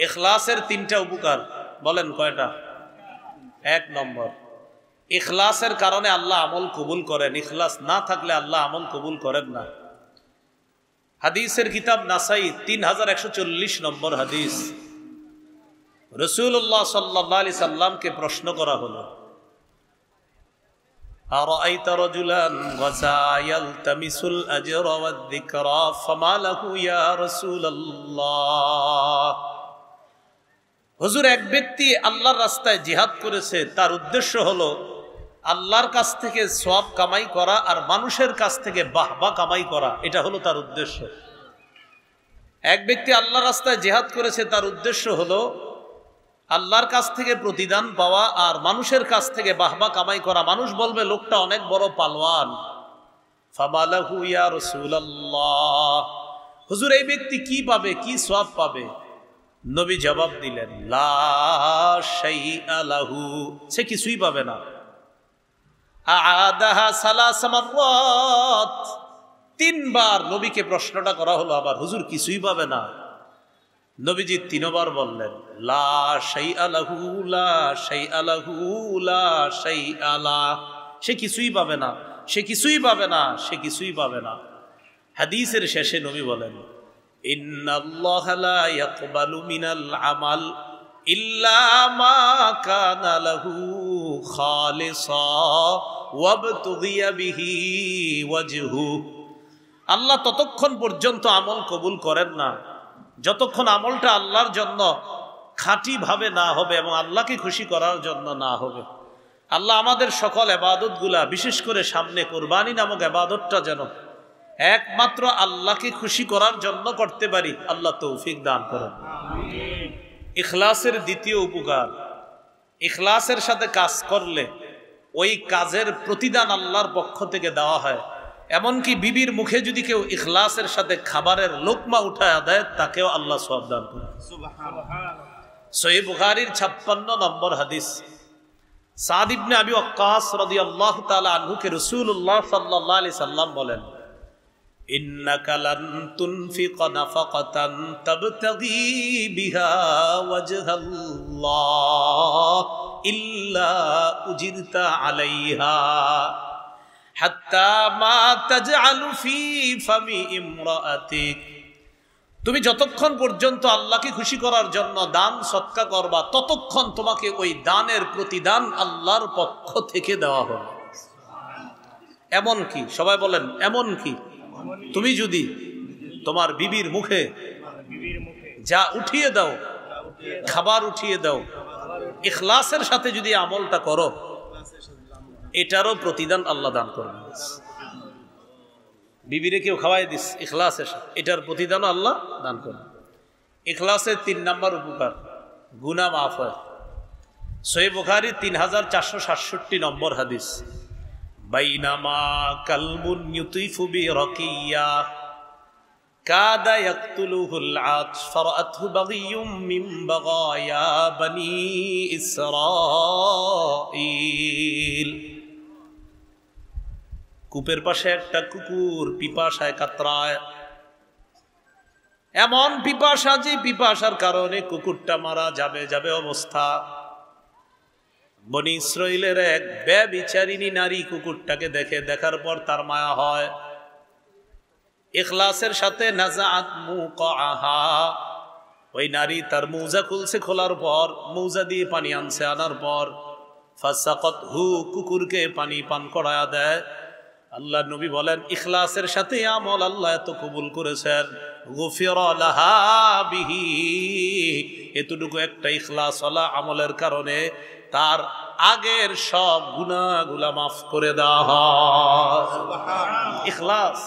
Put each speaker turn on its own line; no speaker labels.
ইখলাসের তিনটা উপকার বলেন কয়টা? এক নম্বর, ইখলাসের কারণে আল্লাহ আমল কবুল করেন। ইখলাস না থাকলে আল্লাহ আমল কবুল করেন না। হাদিসের কিতাব নাসাই 3140 নম্বর হাদিস। রাসূলুল্লাহ সাল্লাল্লাহু আলাইহি সাল্লামকে প্রশ্ন করা হলো, আরাআইতা রাজুলান ওয়াসা ইয়ালতামিসুল আজরা ওয়াদ যিকরা ফামা লাহু ইয়া রাসূলুল্লাহ। হুজুর, এক ব্যক্তি আল্লাহর রাস্তায় জিহাদ করেছে, তার উদ্দেশ্য হলো আল্লাহর কাছ থেকে সওয়াব কামাই করা আর মানুষের কাছ থেকে বাহবা কামাই করা, এটা হলো তার উদ্দেশ্য। এক ব্যক্তি আল্লাহর রাস্তায় জিহাদ করেছে, তার উদ্দেশ্য হলো আল্লাহর কাছ থেকে প্রতিদান পাওয়া আর মানুষের কাছ থেকে বাহবা কামাই করা। মানুষ বলবে লোকটা অনেক বড় পালোয়ান। ফামালাহু ইয়া রাসূলুল্লাহ, হুজুর এই ব্যক্তি কি পাবে, কি সওয়াব পাবে? নবী জবাব দিলেন, লা শাইআ লাহু, সে কিছুই পাবে না। আ'আদাহা সালাস মাররাত, তিনবার নবীকে প্রশ্নটা করা হলো আবার, হুজুর কিছুই পাবে না? নবীজি তিনবার বললেন, লা শাইআ লাহু, লা শাইআ লাহু, লা শাইআ লা, সে কিছুই পাবে না, সে কিছুই পাবে না, সে কিছুই পাবে না। হাদিসের শেষে নবী বলেন, ইন্নাল্লাহা লা ইয়াকবালু মিনাল আমাল ইল্লা মা কানা লাহু খালিসা ওয়াবতুগিয়া বিহি ওয়াজহু। আল্লাহ ততক্ষণ পর্যন্ত আমল কবুল করেন না যতক্ষণ আমলটা আল্লাহর জন্য খাঁটি ভাবে না হবে এবং আল্লাহকে খুশি করার জন্য না হবে। আল্লাহ আমাদের সকল ইবাদতগুলা, বিশেষ করে সামনে কুরবানি নামক ইবাদতটা যেন একমাত্র আল্লাহকে খুশি করার জন্য করতে পারি, আল্লাহ তৌফিক দান করেন। ইখলাসের দ্বিতীয় উপকার, ইখলাসের সাথে কাজ করলে ওই কাজের প্রতিদান আল্লাহর পক্ষ থেকে দেওয়া হয়। এমনকি বিবির মুখে যদি কেউ ইখলাসের সাথে খাবারের লোকমা উঠায় দেয়, তাকেও আল্লাহ সওয়াব দান করেন। সহিহ বুখারীর 56 নম্বর হাদিস। সাদ ইবনে আবি ওয়াক্কাস রাদিয়াল্লাহু তাআলা আনহুকে রাসূলুল্লাহ সাল্লাল্লাহু আলাইহি সাল্লাম বলেন, ইন্নাকা লান তুনফিকা নাফাকাতান তাবতাগী বিহা ওয়াজহাল্লাহ ইল্লা উজিরতা আলাইহা হাত্তা মা তাজআলু ফি ফামি ইমরাআতিক। তুমি যতক্ষণ পর্যন্ত আল্লাহকে খুশি করার জন্য দান সদকা করবা, ততক্ষণ তোমাকে ওই দানের প্রতিদান আল্লাহর পক্ষ থেকে দেওয়া হবে। এমন কি, সবাই বলেন এমন কি, তুমি যদি তোমার বিবির মুখে যা উঠিয়ে দাও, খাবার উঠিয়ে দাও, ইখলাসের সাথে যদি আমলটা করো, এটারও প্রতিদান আল্লাহ দান করবেন। বিবিরে কেউ খাওয়াই দিস ইখলাসের সাথে, এটার প্রতিদানও আল্লাহ দান করবেন। ইখলাসের 3 নম্বর উপকার, গুনাহ মাফ হয়। সহিহ বুখারী 3467 নম্বর হাদিস। বাইনামা কালবুন ইউতিফু বিরাকিয়া কাদা ইয়াকতুলুহুল আত ফারাআতহু বাগিয়ুম মিন বাগায়া বনি ইসরাঈল। কূপের পাশে একটা কুকুর পিপাসায় কাতরায়, এমন পিপাসা যে পিপাসার কারণে কুকুরটা মারা যাবে যাবে অবস্থা। বনি ইসরাইলের এক ব্যভিচারিণী নারী কুকুরটাকে দেখে, দেখার পর তার মায়া হয়। ইখলাসের সাথে নাজাআত মুকাআহা, ওই নারী তার মৌজা খুলছে, খোলার পর মৌজা দিয়ে পানি আনছে, আনার পর ফাসাকাতহু, কুকুরকে পানি পান করায়া দেয়। আল্লাহ নবী বলেন, ইখলাসের সাথে আমল আল্লাহ এত কবুল করেছেন, গুফিরা লাহা বিহি, এতটুকু একটা ইখলাস ওয়ালা আমলের কারণে তার আগের সব গুনাহগুলা মাফ করে দেওয়া হয়। ইখলাস